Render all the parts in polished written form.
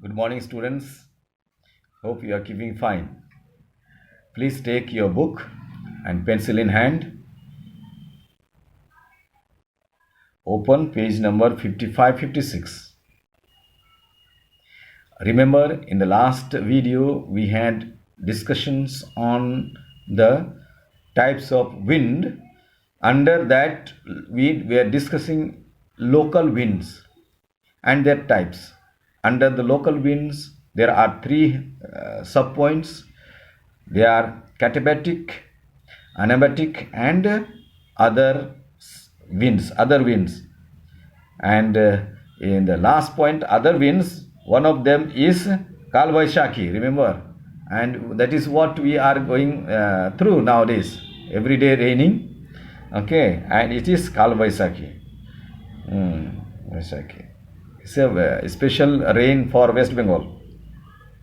Good morning, students. Hope you are keeping fine. Please take your book and pencil in hand. Open page number 55 56. Remember, in the last video, we had discussions on the types of wind. Under that, we were discussing local winds and their types. Under the local winds, there are three subpoints. They are katabatic, anabatic, and other winds. And in the last point, other winds, one of them is Kalvaishaki, remember? And that is what we are going through nowadays. Every day raining, okay, and it is Kalvaishaki. Vaishakhi. It's a special rain for West Bengal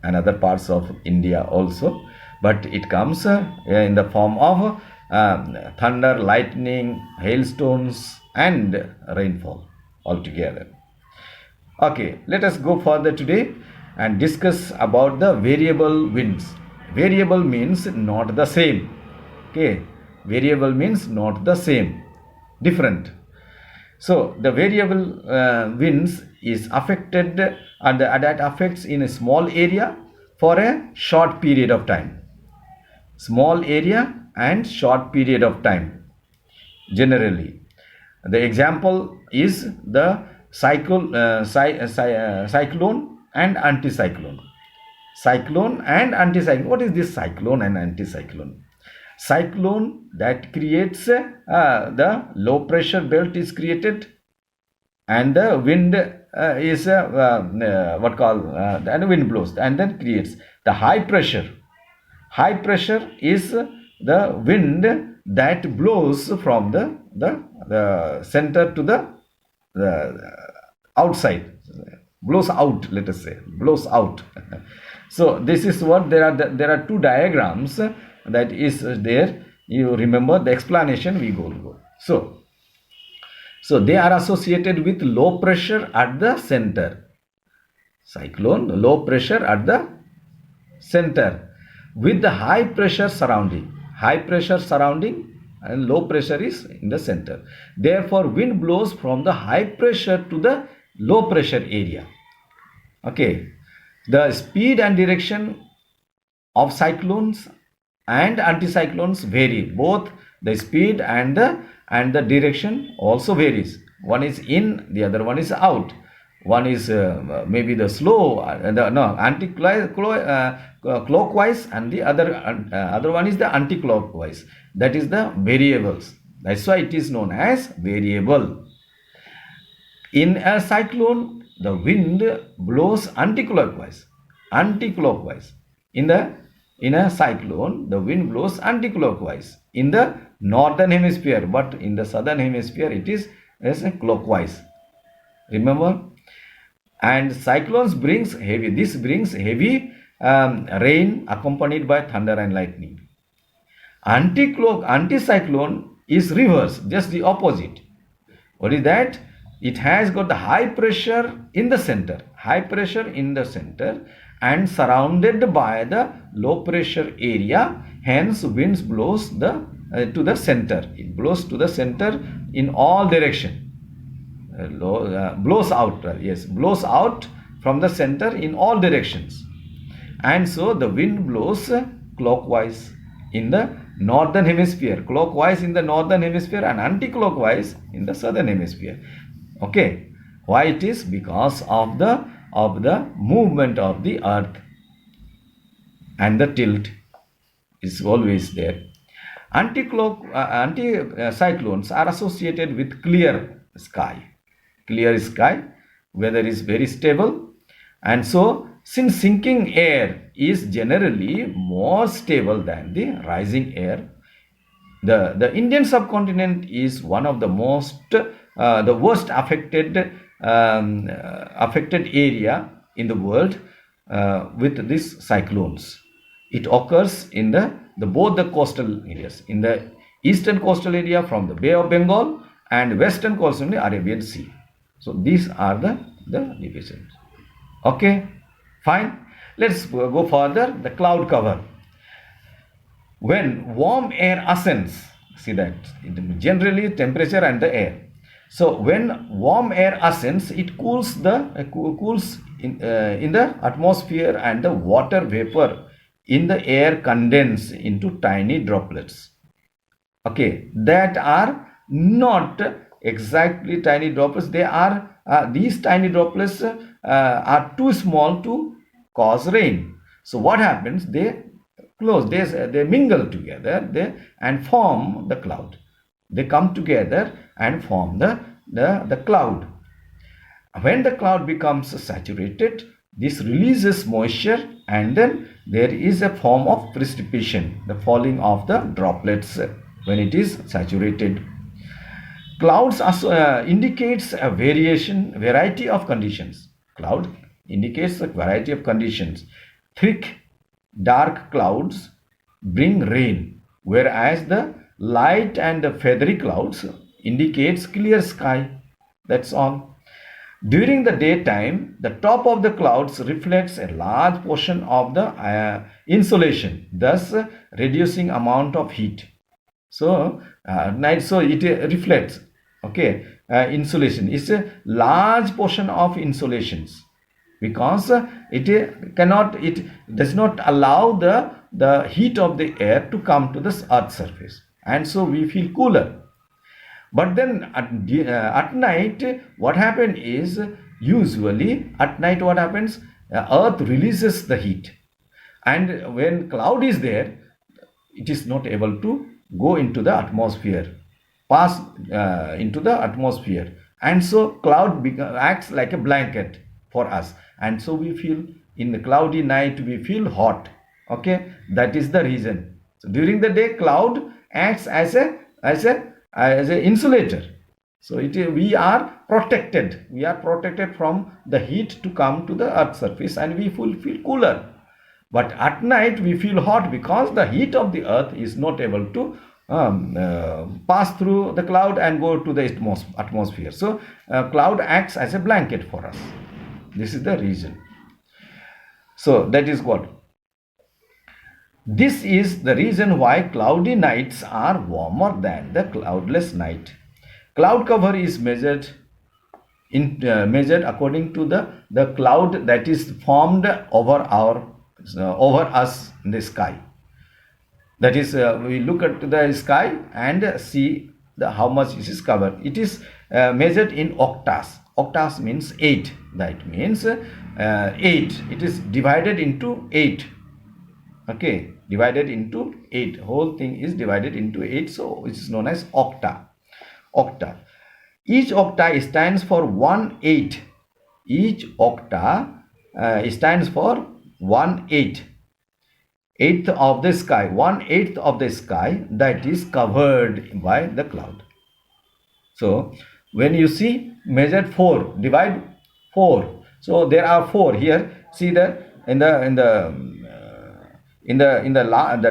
and other parts of India also, but it comes in the form of thunder, lightning, hailstones, and rainfall altogether. Okay, let us go further today and discuss about the variable winds. Variable means not the same. Okay, variable means not the same, different. So the variable winds is affected and that affects in a small area for a short period of time. Small area and short period of time generally. The example is the cyclone and anticyclone. Cyclone and anticyclone. What is this cyclone and anticyclone? Cyclone that creates the low pressure belt is created, and the wind is what called and wind blows and then creates the high pressure. High pressure is the wind that blows from the center to the outside, blows out, let us say, blows out. So this is what there are two diagrams that is there. You remember the explanation, we go. So they are associated with low pressure at the center. Cyclone, low pressure at the center with the high pressure surrounding. High pressure surrounding and low pressure is in the center. Therefore, wind blows from the high pressure to the low pressure area. Okay. The speed and direction of cyclones and anticyclones vary. Both the speed and the direction also varies. One is in, the other one is out. One is maybe the slow, clockwise, and the other one is the anti-clockwise. That is the variables. That's why it is known as variable. In a cyclone, the wind blows anti-clockwise. In a cyclone, the wind blows anti-clockwise in the northern hemisphere, but in the southern hemisphere it is as a clockwise. Remember? And cyclones brings heavy. This brings heavy rain accompanied by thunder and lightning. Anticyclone is reverse, just the opposite. What is that? It has got the high pressure in the center. High pressure in the center and surrounded by the low pressure area. Hence, winds blows to the center. It blows to the center in all direction. Blows out from the center in all directions. And so the wind blows clockwise in the northern hemisphere, clockwise in the northern hemisphere and anti-clockwise in the southern hemisphere. Okay, why it is? Because of the movement of the earth and the tilt is always there. Anticyclones are associated with clear sky. Weather is very stable, and so since sinking air is generally more stable than the rising air, the Indian subcontinent is one of the the worst affected area in the world with these cyclones. It occurs in both the coastal areas, in the eastern coastal area from the Bay of Bengal and western coastal in the Arabian Sea. So these are the divisions. Okay. Fine. Let's go further. The cloud cover. When warm air ascends, see that generally temperature and the air. So when warm air ascends, it cools in the atmosphere, and the water vapor in the air condense into tiny droplets. Okay, that are not exactly tiny droplets. They are these tiny droplets are too small to cause rain. So what happens? They mingle together and form the cloud. They come together and form the cloud. When the cloud becomes saturated, this releases moisture, and then there is a form of precipitation, the falling of the droplets when it is saturated. Clouds indicates a variety of conditions. Cloud indicates a variety of conditions. Thick, dark clouds bring rain, whereas the light and the feathery clouds indicates clear sky. That's all. During the daytime, the top of the clouds reflects a large portion of the insolation, thus reducing amount of heat. So night, so it reflects. Okay, insolation is a large portion of insolations, because it does not allow the heat of the air to come to the earth's surface, and so we feel cooler. But then at night, what happens is, usually at night what happens, earth releases the heat, and when cloud is there, it is not able to go into the atmosphere, pass into the atmosphere, and so cloud acts like a blanket for us, and so we feel, in the cloudy night we feel hot. Okay, that is the reason. So during the day, cloud acts as a insulator. So we are protected from the heat to come to the earth's surface, and we feel cooler. But at night we feel hot, because the heat of the earth is not able to pass through the cloud and go to the atmosphere. So cloud acts as a blanket for us. This is the reason. So that is what. This is the reason why cloudy nights are warmer than the cloudless night. Cloud cover is measured according to the cloud that is formed over us in the sky. That is, we look at the sky and see how much it is covered. It is measured in octas. Octas means 8. That means 8. It is divided into 8. Okay, divided into 8. Whole thing is divided into 8, so it is known as octa. Octa. Each octa stands for 1/8. Each octa stands for 1/8. Eighth of the sky. 1/8 of the sky that is covered by the cloud. So when you see measured 4, divide 4. So there are 4 here. See that in the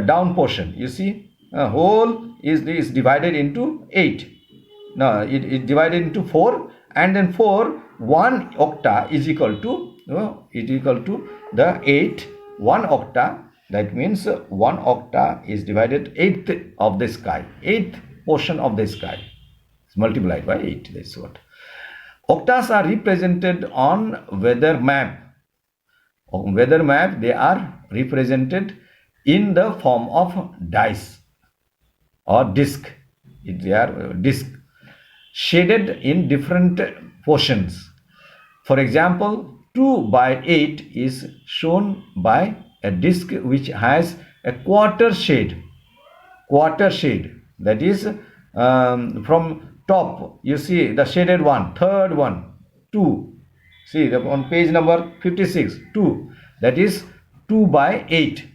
down portion, you see whole is divided into 8. Now it is divided into 4, and then 1 octa is equal to the 8. 1 octa, that means 1 octa is divided 8th of the sky, 8th portion of the sky. It's multiplied by 8. That's what. Octas are represented on weather map. On weather map, they are represented in the form of dice or disc. They are disc shaded in different portions. For example, 2/8 is shown by a disc which has a quarter shade. That is, from top you see the shaded one, third one, 2. See on page number 56, 2. That is 2/8.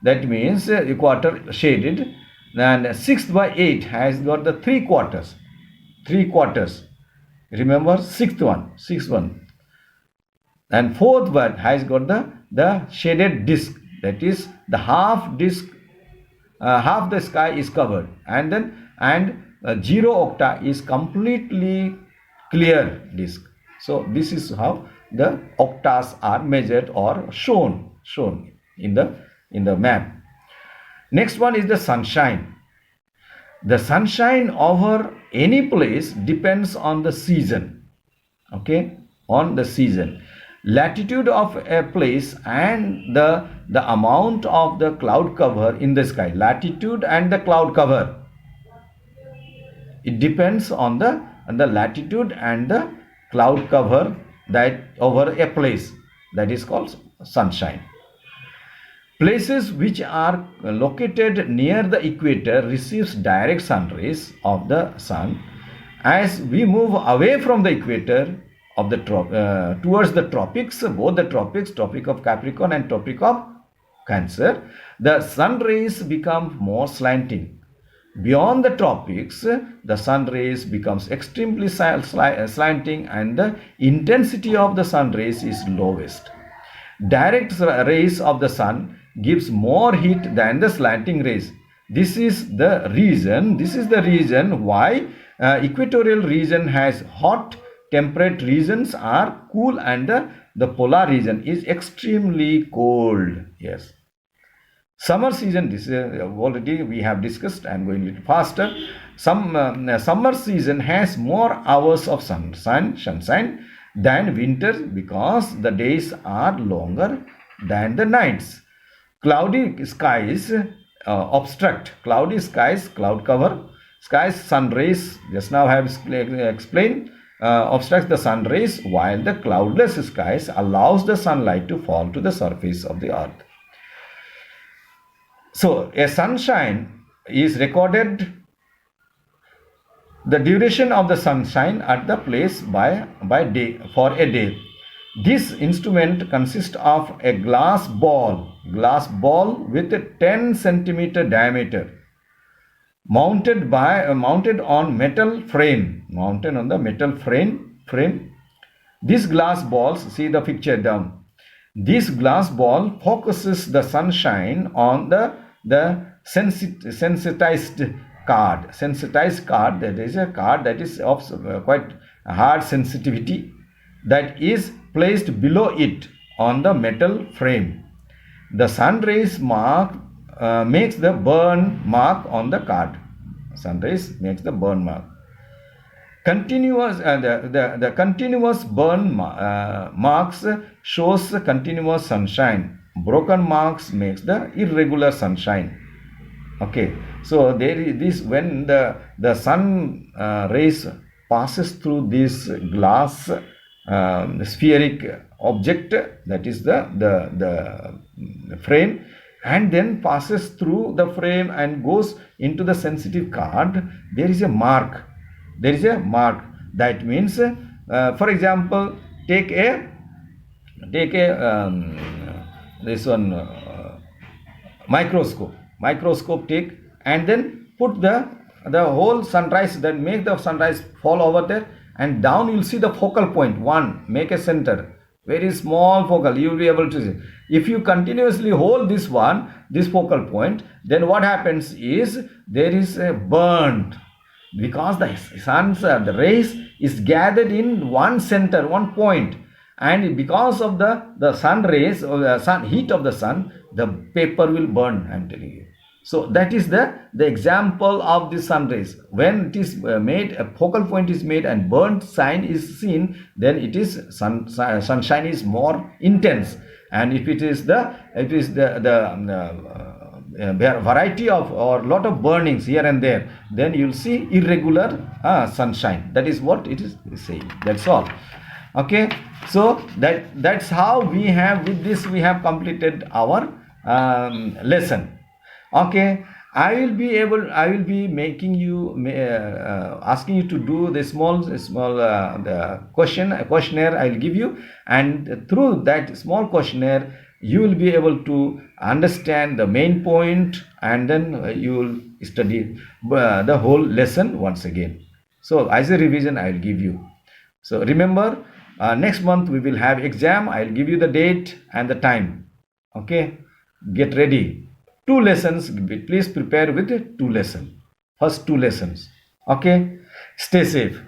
That means a quarter shaded, and 6/8 has got the 3 quarters. Remember, sixth one. And fourth one has got the shaded disc. That is the half disc, half the sky is covered, and 0 octa is completely clear disc. So this is how the octas are measured or shown in the map. Next one is the sunshine. The sunshine over any place depends on the season. Okay, on the season, latitude of a place, and the amount of the cloud cover in the sky. Latitude and the cloud cover, it depends on the latitude and the cloud cover that over a place, that is called sunshine. Places which are located near the equator receives direct sun rays of the sun. As we move away from the equator of the towards the tropics, both the tropics, Tropic of Capricorn and Tropic of Cancer, the sun rays become more slanting. Beyond the tropics, the sun rays becomes extremely slanting, and the intensity of the sun rays is lowest. Direct rays of the sun gives more heat than the slanting rays. This is the reason why equatorial region has hot, temperate regions are cool, and the polar region is extremely cold. Yes. Summer season, this is already we have discussed. I am going a little faster. Summer season has more hours of sunshine than winter, because the days are longer than the nights. Cloudy skies obstruct. Cloudy skies, cloud cover skies, sun rays, just now I have explained, obstructs the sun rays, while the cloudless skies allows the sunlight to fall to the surface of the earth. So a sunshine is recorded, the duration of the sunshine at the place by day, for a day. This instrument consists of a glass ball with a 10 centimeter diameter, mounted on metal frame, This glass balls, see the picture down. This glass ball focuses the sunshine on the sensitized card. Sensitized card, that is a card that is of quite hard sensitivity, that is placed below it on the metal frame. The sun rays makes the burn mark on the card. Sun rays makes the burn mark. The continuous burn marks shows the continuous sunshine. Broken marks makes the irregular sunshine. Okay, so there is this, when the sun rays passes through this glass spheric object, that is the frame, and then passes through the frame and goes into the sensitive card, there is a mark. That means, for example, take a this one microscope take, and then put the whole sunrise, then make the sunrise fall over there, and down you will see the focal point. One, make a center, very small focal, you will be able to see. If you continuously hold this focal point, then what happens is there is a burnt, because the sun's the rays is gathered in one center, one point, and because of the sun rays or the sun heat of the sun, the paper will burn, I am telling you. So that is the example of the sun rays. When it is made, a focal point is made and burnt sign is seen, then it is sunshine is more intense. And if it is the variety of or lot of burnings here and there, then you will see irregular sunshine. That is what it is saying. That's all. Okay, so that's how we have, with this we have completed our lesson. Okay, I will be making you asking you to do the small the questionnaire I will give you, and through that small questionnaire you will be able to understand the main point, and then you will study the whole lesson once again. So as a revision I will give you. So remember, next month we will have exam. I will give you the date and the time. Okay, get ready. 2 lessons, please prepare with 2 lessons, first 2 lessons. Okay, stay safe.